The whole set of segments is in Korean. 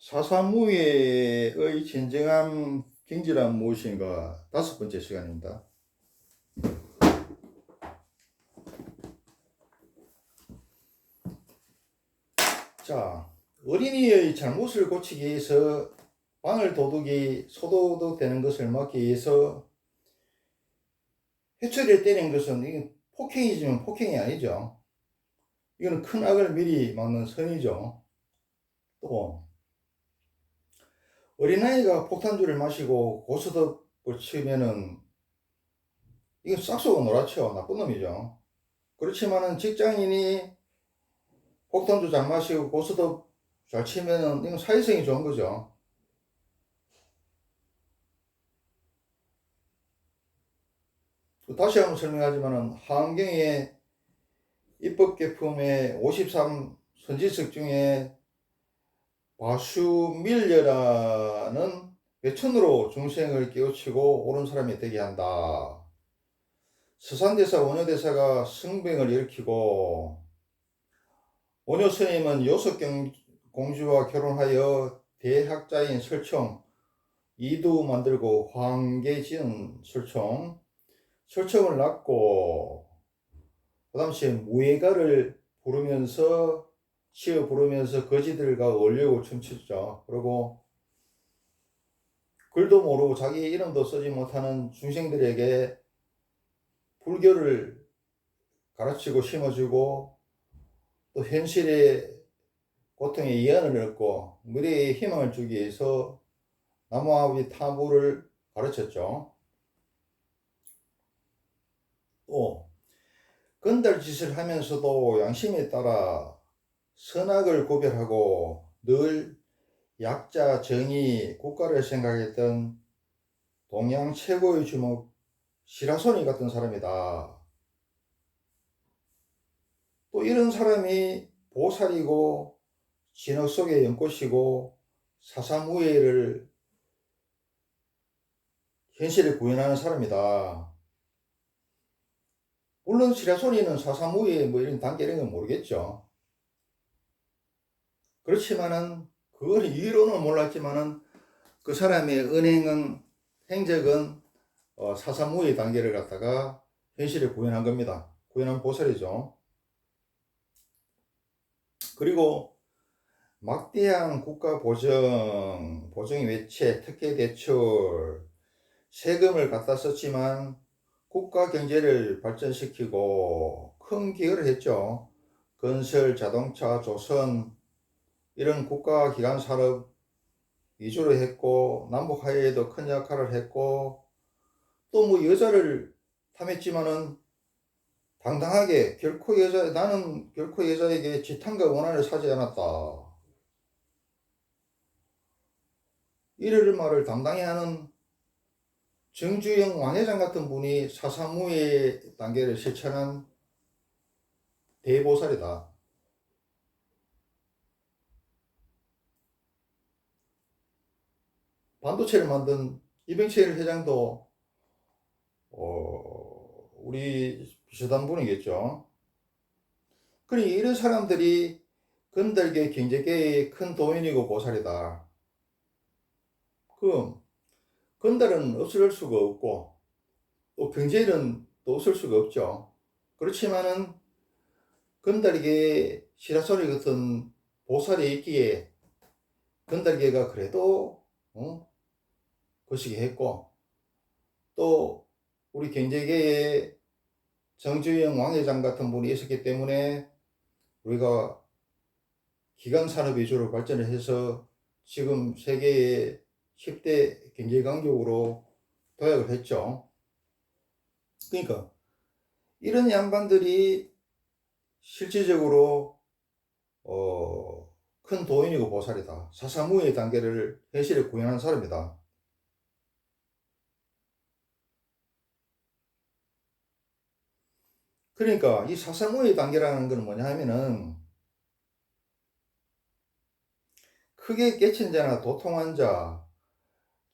사사무예의 진정한 경지란 무엇인가? 5번째 시간입니다. 자, 어린이의 잘못을 고치기 위해서 방을 도둑이 소도둑되는 것을 막기 위해서 해초리를 때리는 것은 이게 폭행이지만 폭행이 아니죠. 이거는 큰 악을 미리 막는 선이죠. 또 어린아이가 폭탄주를 마시고 고스톱을 치면은 이건 싹쏘고 놀아쳐. 나쁜 놈이죠. 그렇지만은 직장인이 폭탄주 잘 마시고 고스톱 잘 치면은 이건 사회성이 좋은 거죠. 다시 한번 설명하지만은 한경의 입법 개품의 53선지석 중에 바슈밀려라는 배천으로 중생을 깨우치고 옳은 사람이 되게 한다. 서산대사 원효대사가 성병을 일으키고 원효 스님은 요석공주와 결혼하여 대학자인 설총 이두 만들고 황계 지은 설총을 낳고 그 당시에 무예가를 지어 부르면서 거지들과 어울리고 춤췄죠. 그리고 글도 모르고 자기 이름도 쓰지 못하는 중생들에게 불교를 가르치고 심어주고 또 현실의 고통에 이해를 얻고 미래의 희망을 주기 위해서 나무아비 타부를 가르쳤죠. 또 건달짓을 하면서도 양심에 따라 선악을 구별하고 늘 약자, 정의, 국가를 생각했던 동양 최고의 주목 시라소니 같은 사람이다. 또 이런 사람이 보살이고 진흙 속의 연꽃이고 사사무예를 현실에 구현하는 사람이다. 물론 시라소니는 사사무예 뭐 이런 단계 이런 건 모르겠죠. 그렇지만은 그걸 이론은 몰랐지만은 그 사람의 행적은 사사무예 단계를 갖다가 현실에 구현한 겁니다. 구현한 보살이죠. 그리고 막대한 국가 보증 외채, 특혜 대출, 세금을 갖다 썼지만 국가 경제를 발전시키고 큰 기여를 했죠. 건설, 자동차, 조선 이런 국가 기관 산업 위주로 했고 남북 화해에도 큰 역할을 했고 또 뭐 여자를 탐했지만은 당당하게 나는 결코 여자에게 지탄과 원한을 사지 않았다. 이럴 말을 당당히 하는 정주영 왕회장 같은 분이 사사무예 단계를 실천한 대보살이다. 반도체를 만든 이병철 회장도 우리 비슷한 분이겠죠. 그러니 이런 사람들이 건달계 경제계의 큰 도인이고 보살이다. 그 건달은 없을 수가 없고 또 경제인은 또 없을 수가 없죠. 그렇지만은 건달계 시라소니 같은 보살이 있기에 건달계가 그래도 거시기 했고 또 우리 경제계에 정주영 왕회장 같은 분이 있었기 때문에 우리가 기관 산업 위주로 발전을 해서 지금 세계의 10대 경제 강국으로 도약을 했죠. 그러니까 이런 양반들이 실질적으로 큰 도인이고 보살이다. 사사무예 단계를 현실에 구현한 사람이다. 그러니까 이 사사무예 단계라는 건 뭐냐 하면은 크게 깨친 자나 도통한 자,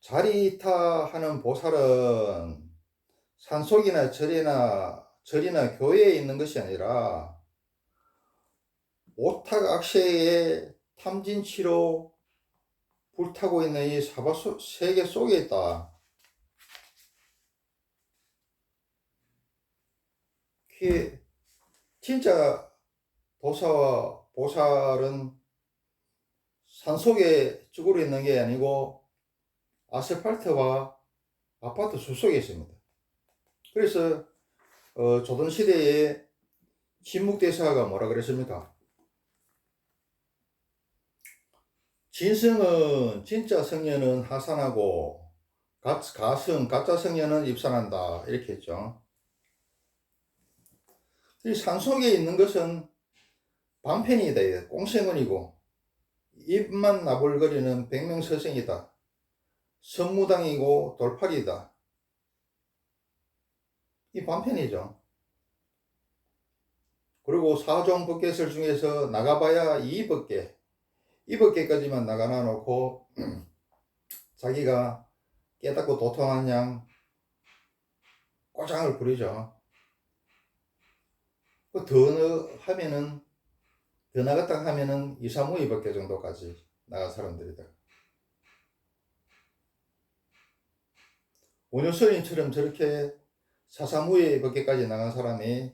자리타하는 보살은 산속이나 절이나 교회에 있는 것이 아니라 오탁 악세의 탐진치로 불타고 있는 이 세계 속에 있다. 그게 진짜 도사와 보살은 산속에 쭈그려 있는 게 아니고 아스팔트와 아파트 숲속에 있습니다. 그래서 조선시대에 진묵대사가 뭐라 그랬습니까? 진성은 진짜 성녀는 하산하고 가짜 성녀는 입산한다 이렇게 했죠. 이 산속에 있는 것은 방편이다, 꽁생은이고 입만 나불거리는 백명서생이다, 선무당이고 돌팔이다. 이 반편이죠. 그리고 사종 법계설 중에서 나가봐야 이 법계까지만 나가놔 놓고 자기가 깨닫고 도통한 양 꼬장을 부리죠. 더 나갔다 하면은 2, 3의 법계 정도까지 나간 사람들이다. 원효스님처럼 저렇게 4, 3의 법계까지 나간 사람이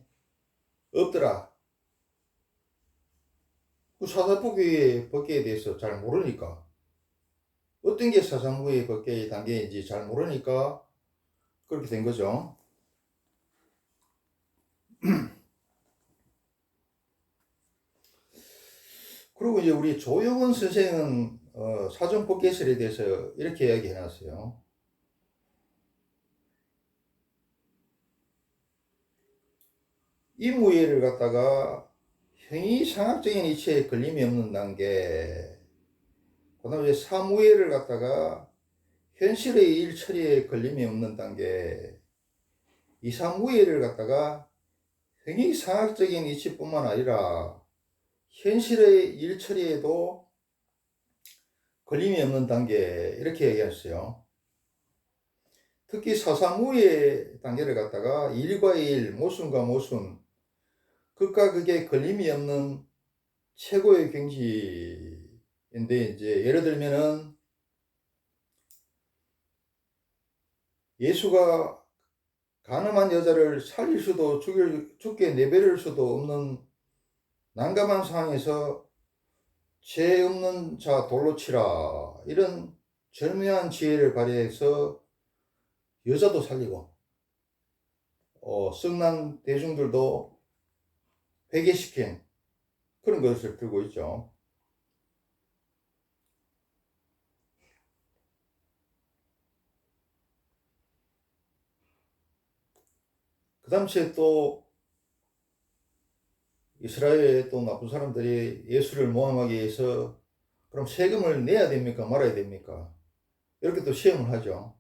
없더라. 그 사사법계의 법계에 대해서 잘 모르니까, 어떤 게 사사무의 법계의 단계인지 잘 모르니까 그렇게 된 거죠. 그리고 이제 우리 조영원 선생은 사전법계설에 대해서 이렇게 이야기해 놨어요. 이 무예를 갖다가 형이상학적인 이치에 걸림이 없는 단계, 그 다음에 사무예를 갖다가 현실의 일 처리에 걸림이 없는 단계, 이 사무예를 갖다가 형이상학적인 이치뿐만 아니라 현실의 일 처리에도 걸림이 없는 단계, 이렇게 얘기했어요. 특히 사사무예 단계를 갖다가 일과 일, 모순과 모순, 극과 극에 걸림이 없는 최고의 경지인데, 이제 예를 들면은 예수가 가늠한 여자를 살릴 수도 죽게 내버릴 수도 없는 난감한 상황에서 죄 없는 자 돌로 치라, 이런 절묘한 지혜를 발휘해서 여자도 살리고 성난 대중들도 회개시킨 그런 것을 들고 있죠. 그 당시에 또 이스라엘의 또 나쁜 사람들이 예수를 모함하기 위해서 그럼 세금을 내야 됩니까 말아야 됩니까, 이렇게 또 시험을 하죠.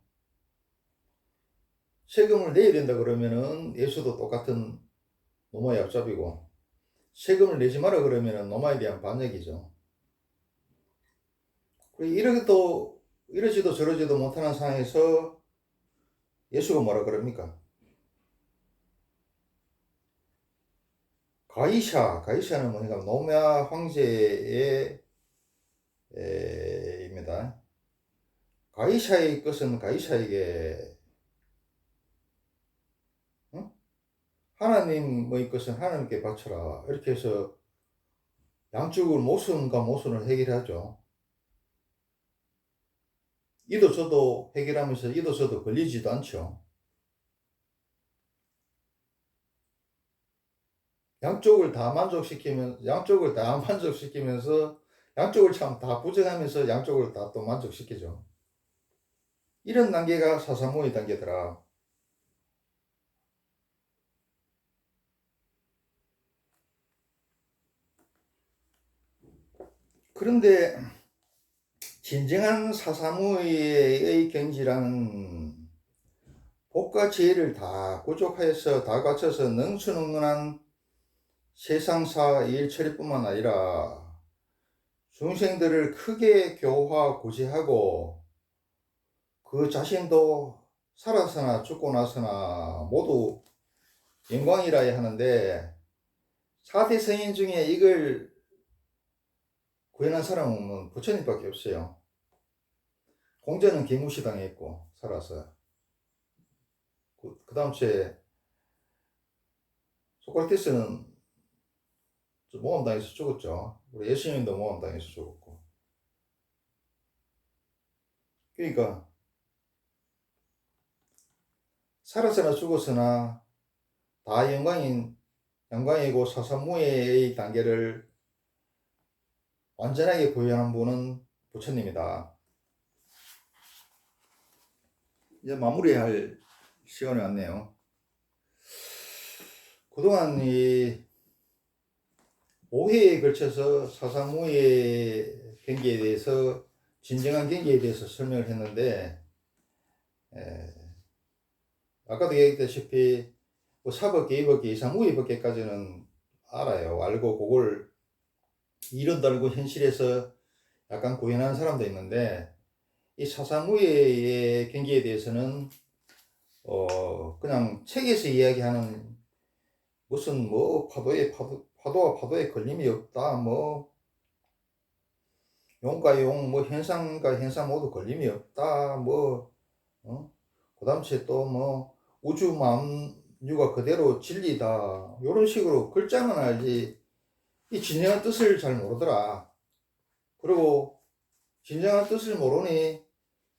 세금을 내야 된다 그러면은 예수도 똑같은 노마의 앞잡이고, 세금을 내지 마라 그러면은 노마에 대한 반역이죠. 이러지도 저러지도 못하는 상황에서 예수가 뭐라 그럽니까? 가이샤는 뭐니까 노마 황제의 입니다. 가이샤의 것은 가이샤에게, 하나님의 것은 하나님께 바쳐라, 이렇게 해서 양쪽을 모순과 모순을 해결하죠. 이도 저도 해결하면서 이도 저도 걸리지도 않죠. 양쪽을 다 만족시키면서 양쪽을 참 다 부정하면서 양쪽을 다 또 만족시키죠. 이런 단계가 사사모의 단계더라. 그런데 진정한 사사무의 경지라는 복과 지혜를 다 구족하여서 다 갖춰서 능수능란한 세상사 일처리뿐만 아니라 중생들을 크게 교화 구제하고 그 자신도 살아서나 죽고 나서나 모두 영광이라야 하는데, 4대 성인 중에 이걸 구현한 사람은 부처님밖에 없어요. 공자는 개무시당했고 살아서. 그 다음 주에 소크라테스는 모함당해서 죽었죠. 우리 예수님도 모함당해서 죽었고. 그러니까 살아서나 죽었으나 다 영광이고 사사무예의 단계를 완전하게 구현한 분은 부처님이다. 이제 마무리할 시간이 왔네요. 그동안 이 5회에 걸쳐서 사사무예 경계에 대해서 진정한 경계에 대해서 설명을 했는데, 아까도 얘기했다시피 뭐 사법계, 이법계, 이사무예법계까지는 알아요. 알고 그걸 이론 달고 현실에서 약간 구현하는 사람도 있는데, 이 사사무예의 경계에 대해서는 그냥 책에서 이야기하는 무슨 뭐 파도와 파도에 걸림이 없다, 뭐 용과 용, 뭐 현상과 현상 모두 걸림이 없다, 뭐 그다음에 또 뭐 우주 만유가 그대로 진리다, 이런 식으로 글자만 알지 이 진정한 뜻을 잘 모르더라. 그리고 진정한 뜻을 모르니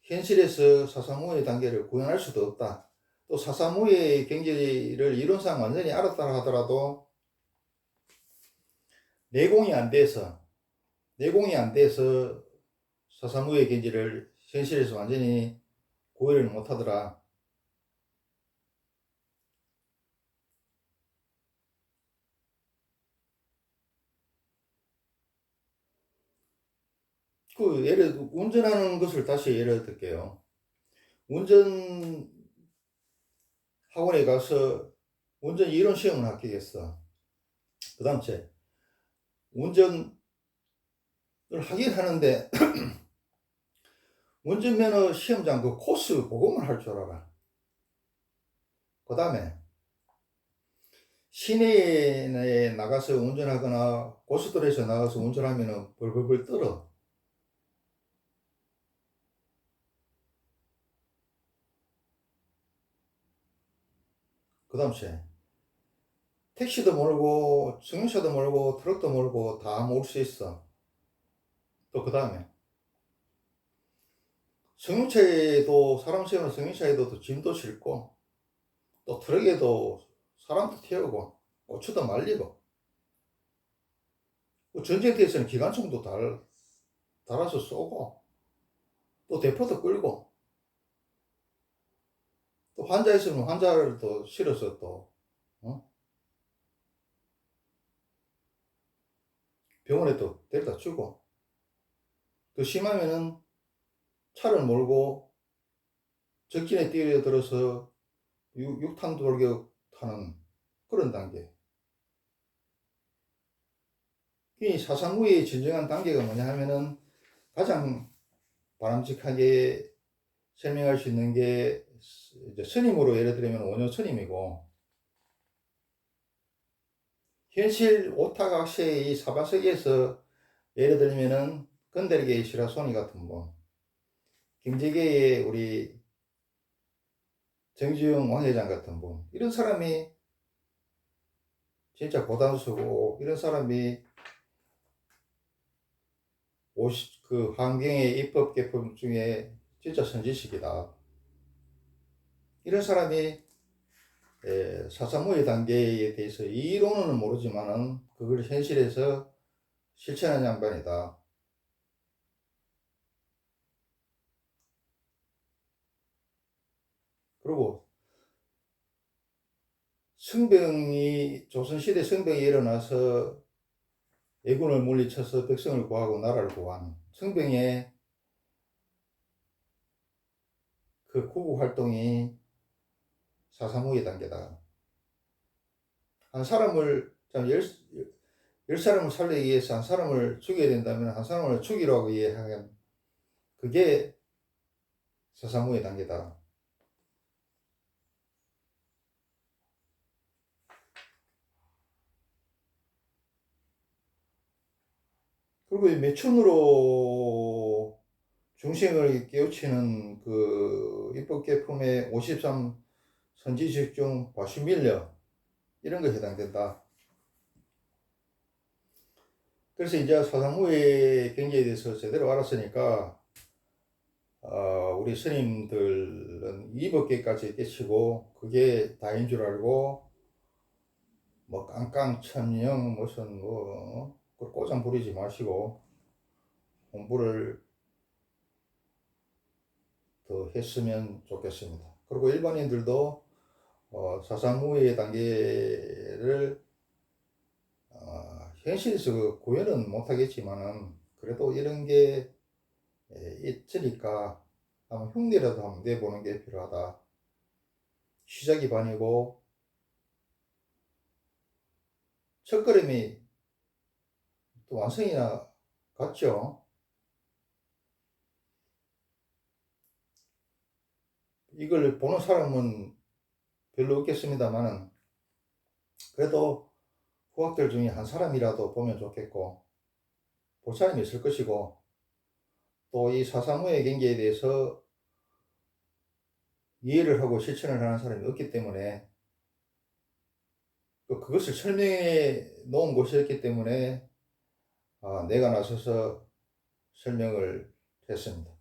현실에서 사사무예 단계를 구현할 수도 없다. 또 사사무예 경계를 이론상 완전히 알았다 하더라도 내공이 안 돼서 사사무예 경계를 현실에서 완전히 구현을 못 하더라. 그 예를 운전하는 것을 다시 예를 들게요. 운전 학원에 가서 운전 이론 시험을 합격했어. 그 다음 째 운전을 하긴 하는데 운전면허 시험장 그 코스 그것만 할 줄 알아. 그 다음에 시내에 나가서 운전하거나 고속도로에서 나가서 운전하면 벌벌벌 떨어. 그 다음 째 택시도 몰고 승용차도 몰고 트럭도 몰고 다 몰 수 있어. 또 그 다음에 승용차에도 사람 세우는 승용차에도 또 짐도 싣고 또 트럭에도 사람도 태우고 고추도 말리고 전쟁터에서는 기관총도 달아서 쏘고 또 대포도 끌고 또 환자 있으면 환자를 또 실어서 또 병원에 또 데려다 주고 또 심하면은 차를 몰고 적진에 뛰어들어서 육탄 돌격 하는 그런 단계. 이 사상무의 진정한 단계가 뭐냐 하면은 가장 바람직하게 설명할 수 있는 게 이제 스님으로 예를 들면 원효 스님이고, 현실 오타각시의 이 사바세계에서 예를 들면은 건달계의 시라소니 같은 분, 경제계의 우리 정주영 왕회장 같은 분, 이런 사람이 진짜 고단수고, 이런 사람이 그 환경의 입법 개품 중에 진짜 선지식이다. 이런 사람이 사사무의 단계에 대해서 이론은 모르지만은 그걸 현실에서 실천한 양반이다. 그리고 조선시대 성병이 일어나서 왜군을 물리쳐서 백성을 구하고 나라를 구한 성병의 그 구국 활동이 사사무의 단계다. 한 사람을 열 사람을 살리기 위해서 한 사람을 죽여야 된다면 한 사람을 죽이라고 이해하면 그게 사사무의 단계다. 그리고 이 매춘으로 중심을 깨우치는 그 입법개품의 53 선지식 중 과슈밀려 이런 거 해당된다. 그래서 이제 사상후의 경제에 대해서 제대로 알았으니까 우리 스님들은 이법계까지 깨치고 그게 다인 줄 알고 뭐 깡깡천명 무슨 뭐 꼬장 부리지 마시고 공부를 더 했으면 좋겠습니다. 그리고 일반인들도 사상후의 단계를 현실에서 구현은 못하겠지만은 그래도 이런 게 있으니까 한번 흉내라도 한번 내보는 게 필요하다. 시작이 반이고 첫걸음이 또 완성이나 같죠. 이걸 보는 사람은 별로 없겠습니다만은 그래도 후학들 중에 한 사람이라도 보면 좋겠고 볼 사람이 있을 것이고 또 이 사상후의 경계에 대해서 이해를 하고 실천을 하는 사람이 없기 때문에 또 그것을 설명해 놓은 곳이었기 때문에 내가 나서서 설명을 했습니다.